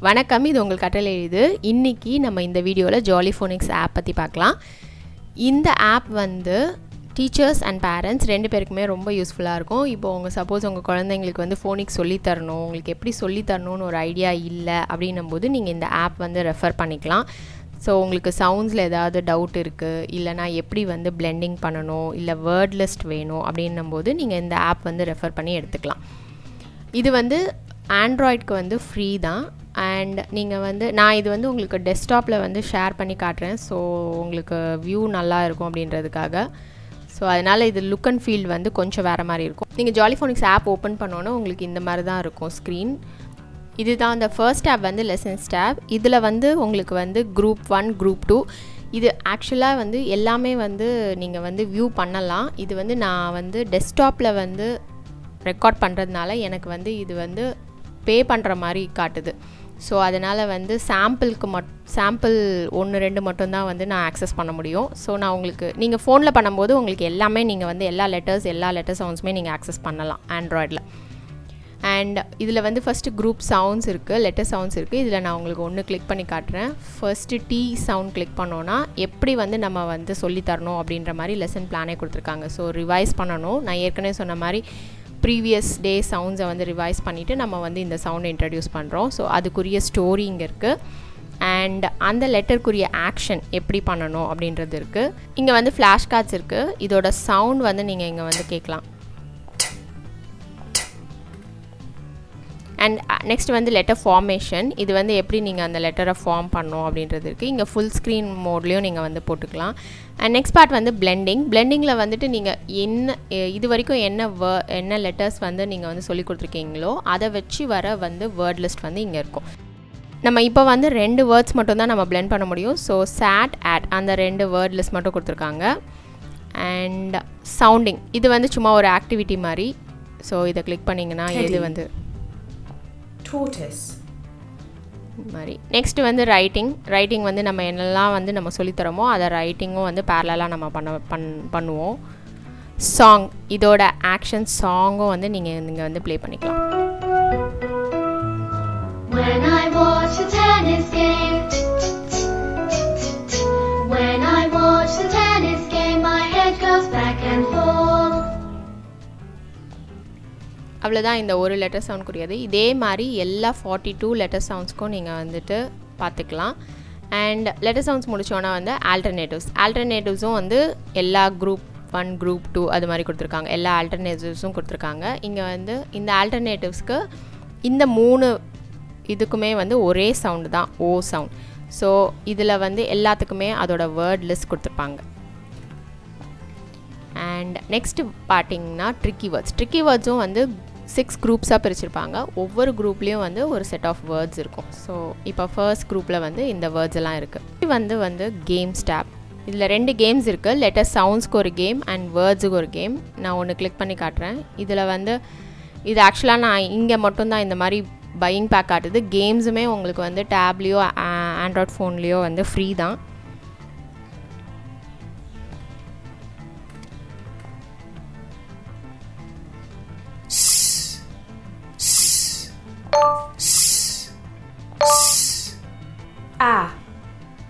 வணக்கம், இது உங்கள் கட்டளை எழுது. இன்றைக்கி நம்ம இந்த வீடியோவில் ஜாலி ஃபோனிக்ஸ் ஆப் பற்றி பார்க்கலாம். இந்த ஆப் வந்து டீச்சர்ஸ் அண்ட் பேரண்ட்ஸ் ரெண்டு பேருக்குமே ரொம்ப யூஸ்ஃபுல்லாக இருக்கும். இப்போது சப்போஸ் உங்கள் குழந்தைங்களுக்கு வந்து ஃபோனிக்ஸ் சொல்லித்தரணும், உங்களுக்கு எப்படி சொல்லித்தரணும்னு ஒரு ஐடியா இல்லை அப்படின்னும் போது நீங்கள் இந்த ஆப் வந்து ரெஃபர் பண்ணிக்கலாம். ஸோ உங்களுக்கு சவுண்ட்ஸில் ஏதாவது டவுட் இருக்குது, இல்லைனா எப்படி வந்து பிளெண்டிங் பண்ணணும், இல்லை வேர்ட் லிஸ்ட் வேணும் அப்படின்னும் போது நீங்கள் இந்த ஆப் வந்து ரெஃபர் பண்ணி எடுத்துக்கலாம். இது வந்து ஆண்ட்ராய்டுக்கு வந்து ஃப்ரீ தான். அண்ட் நீங்கள் வந்து நான் இது வந்து உங்களுக்கு டெஸ்க்டாப்பில் வந்து ஷேர் பண்ணி காட்டுறேன். ஸோ உங்களுக்கு வியூ நல்லா இருக்கும் அப்படின்றதுக்காக. ஸோ அதனால் இது லுக் அண்ட் ஃபீல் வந்து கொஞ்சம் வேறு மாதிரி இருக்கும். நீங்கள் ஜாலி ஃபோனிக்ஸ் ஆப் ஓப்பன் பண்ணோன்னா உங்களுக்கு இந்த மாதிரி தான் இருக்கும் ஸ்க்ரீன். இதுதான் அந்த ஃபர்ஸ்ட் ஆப் வந்து லெசன்ஸ் டேப். இதில் வந்து உங்களுக்கு வந்து குரூப் 1 குரூப் 2 இது ஆக்சுவலாக வந்து எல்லாமே வந்து நீங்கள் வந்து வியூ பண்ணலாம். இது வந்து நான் வந்து டெஸ்க்டாப்பில் வந்து ரெக்கார்ட் பண்ணுறதுனால எனக்கு வந்து இது வந்து பே பண்ணுற மாதிரி காட்டுது. ஸோ அதனால் வந்து சாம்பிள் 1-2 மட்டும்தான் வந்து நான் ஆக்சஸ் பண்ண முடியும். ஸோ நான் உங்களுக்கு நீங்கள் ஃபோனில் பண்ணும்போது உங்களுக்கு எல்லாமே நீங்கள் வந்து எல்லா லெட்டர் சவுண்ட்ஸுமே நீங்கள் ஆக்சஸ் பண்ணலாம் ஆண்ட்ராய்டில். அண்ட் இதில் வந்து ஃபஸ்ட்டு குரூப் சவுண்ட்ஸ் இருக்குது, லெட்டர் சவுண்ட்ஸ் இருக்குது. இதில் நான் உங்களுக்கு ஒன்று கிளிக் பண்ணி காட்டுறேன். ஃபர்ஸ்ட்டு டி சவுண்ட் கிளிக் பண்ணோன்னா எப்படி வந்து நம்ம வந்து சொல்லித்தரணும் அப்படின்ற மாதிரி லெசன் பிளானே கொடுத்துருக்காங்க. ஸோ ரிவைஸ் பண்ணணும். நான் ஏற்கனவே சொன்ன மாதிரி ப்ரீவியஸ் டே சவுண்ட்ஸை வந்து ரிவைஸ் பண்ணிவிட்டு நம்ம வந்து இந்த சவுண்டை இன்ட்ரடியூஸ் பண்ணுறோம். ஸோ அதுக்குரிய ஸ்டோரி இங்கே இருக்குது. அண்ட் அந்த லெட்டருக்குரிய ஆக்ஷன் எப்படி பண்ணணும் அப்படின்றது இருக்குது. இங்கே வந்து ஃப்ளாஷ் கார்ட்ஸ் இருக்குது. இதோட சவுண்ட் வந்து நீங்கள் இங்கே வந்து கேட்கலாம். அண்ட் நெக்ஸ்ட் வந்து லெட்டர் ஃபார்மேஷன். இது வந்து எப்படி நீங்கள் அந்த லெட்டரை ஃபார்ம் பண்ணணும் அப்படின்றது இருக்குது. இங்கே ஃபுல் ஸ்க்ரீன் மோட்லேயும் நீங்கள் வந்து போட்டுக்கலாம். அண்ட் நெக்ஸ்ட் பார்ட் வந்து பிளெண்டிங்கில் வந்துட்டு நீங்கள் இது வரைக்கும் என்ன லெட்டர்ஸ் வந்து நீங்கள் வந்து சொல்லி கொடுத்துருக்கீங்களோ அதை வச்சு வர வந்து வேர்ட் லிஸ்ட் வந்து இங்கே இருக்கும். நம்ம இப்போ வந்து 2 வேர்ட்ஸ் மட்டும் தான் நம்ம பிளெண்ட் பண்ண முடியும். ஸோ சாட் ஆட் அந்த 2 வேர்ட் லிஸ்ட் மட்டும் கொடுத்துருக்காங்க. அண்ட் சவுண்டிங் இது வந்து சும்மா ஒரு ஆக்டிவிட்டி மாதிரி. ஸோ இதை கிளிக் பண்ணிங்கன்னா இது வந்து tortoise மாதிரி. நெக்ஸ்ட் வந்து ரைட்டிங் வந்து நம்ம என்னெல்லாம் வந்து நம்ம சொல்லித்தரோமோ அதை ரைட்டிங்கும் வந்து பேரலாக நம்ம பண்ணுவோம். சாங் இதோட ஆக்ஷன் சாங்கும் வந்து நீங்கள் வந்து ப்ளே பண்ணிக்கலாம். When I watch the tennis game, when I watch the tennis game, my head goes back and forth. அவ்வளோதான் இந்த ஒரு லெட்டர் சவுண்ட்க்குரியது. இதே மாதிரி எல்லா 42 லெட்டர் சவுண்ட்ஸ்க்கும் நீங்கள் வந்துட்டு பார்த்துக்கலாம். அண்ட் லெட்டர் சவுண்ட்ஸ் முடித்தோன்னா வந்து ஆல்டர்னேட்டிவ்ஸும் வந்து எல்லா குரூப் 1 குரூப் 2 அது மாதிரி கொடுத்துருக்காங்க. எல்லா ஆல்டர்னேட்டிவ்ஸும் கொடுத்துருக்காங்க. இங்கே வந்து இந்த ஆல்டர்னேட்டிவ்ஸ்க்கு இந்த 3 இதுக்குமே வந்து ஒரே சவுண்டு தான், ஓ சவுண்ட். ஸோ இதில் வந்து எல்லாத்துக்குமே அதோட வேர்ட் லிஸ்ட் கொடுத்துருப்பாங்க. அண்ட் நெக்ஸ்ட்டு பார்த்திங்கன்னா ட்ரிக்கி வேர்ட்ஸும் வந்து 6 குரூப்ஸாக பிரிச்சிருப்பாங்க. ஒவ்வொரு குரூப்லேயும் வந்து ஒரு செட் ஆஃப் வேர்ட்ஸ் இருக்கும். ஸோ இப்போ ஃபர்ஸ்ட் குரூப்பில் வந்து இந்த வேர்ட்ஸ் எல்லாம் இருக்குது. இது வந்து கேம்ஸ் டேப். இதில் 2 கேம்ஸ் இருக்குது. லெட்டர் சவுண்ட்ஸ்க்கு ஒரு கேம் அண்ட் வேர்ட்ஸுக்கு ஒரு கேம். நான் ஒன்று கிளிக் பண்ணி காட்டுறேன். இதில் வந்து இது ஆக்சுவலாக நான் இங்கே மட்டும்தான் இந்த மாதிரி பையிங் பேக் காட்டுது. கேம்ஸுமே உங்களுக்கு வந்து டேப்லேயோ ஆண்ட்ராய்ட் ஃபோன்லேயோ வந்து ஃப்ரீ தான்.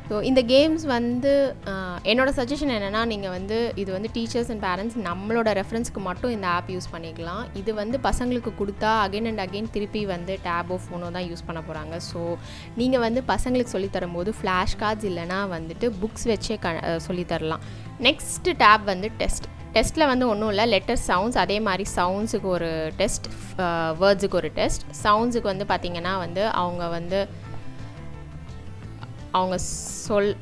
ஸோ இந்த கேம்ஸ் வந்து என்னோடய சஜஷன் என்னென்னா, நீங்கள் வந்து இது வந்து டீச்சர்ஸ் அண்ட் பேரண்ட்ஸ் நம்மளோட ரெஃபரன்ஸ்க்கு மட்டும் இந்த ஆப் யூஸ் பண்ணிக்கலாம். இது வந்து பசங்களுக்கு கொடுத்தா அகைன் அண்ட் அகைன் திருப்பி வந்து டேபோ ஃபோனோ தான் யூஸ் பண்ண போகிறாங்க. ஸோ நீங்கள் வந்து பசங்களுக்கு சொல்லித்தரும்போது ஃப்ளாஷ் கார்ட்ஸ் இல்லைனா வந்துட்டு புக்ஸ் வச்சே சொல்லித்தரலாம். நெக்ஸ்ட்டு டேப் வந்து டெஸ்ட்டில் வந்து ஒன்றும் இல்லை, லெட்டர் சவுண்ட்ஸ். அதே மாதிரி சவுண்ட்ஸுக்கு ஒரு டெஸ்ட், வேர்ட்ஸுக்கு ஒரு டெஸ்ட். சவுண்ட்ஸுக்கு வந்து பார்த்திங்கன்னா வந்து அவங்க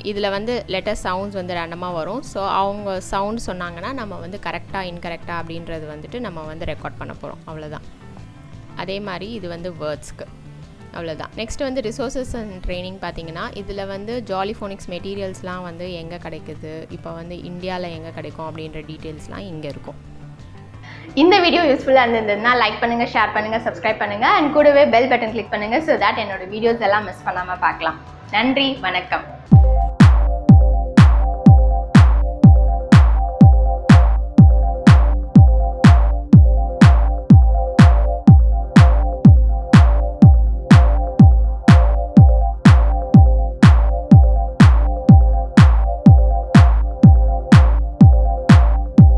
இதில் வந்து லெட்டர் சவுண்ட்ஸ் வந்து ரேண்டமாக வரும். ஸோ அவங்க சவுண்ட் சொன்னாங்கன்னா நம்ம வந்து கரெக்டாக இன்கரெக்டாக அப்படின்றது வந்துட்டு நம்ம வந்து ரெக்கார்ட் பண்ண போகிறோம். அவ்வளோதான். அதே மாதிரி இது வந்து வேர்ட்ஸ்க்கு அவ்வளோதான். நெக்ஸ்ட் வந்து ரிசோர்ஸஸ் அண்ட் ட்ரைனிங் பார்த்திங்கன்னா இதில் வந்து ஜாலி ஃபோனிக்ஸ் மெட்டீரியல்ஸ்லாம் வந்து எங்கே கிடைக்குது, இப்போ வந்து இந்தியாவில் எங்கே கிடைக்கும் அப்படின்ற டீட்டெயில்ஸ்லாம் இங்கே இருக்கும். இந்த வீடியோ யூஸ்ஃபுல்லாக இருந்ததுன்னா லைக் பண்ணுங்கள், ஷேர் பண்ணுங்கள், சப்ஸ்கிரைப் பண்ணுங்கள் அண்ட் கூடவே பெல் பட்டன் கிளிக் பண்ணுங்கள். ஸோ தட் என்னோடய வீடியோஸ் எல்லாம் மிஸ் பண்ணாமல் பார்க்கலாம். நன்றி, வணக்கம்.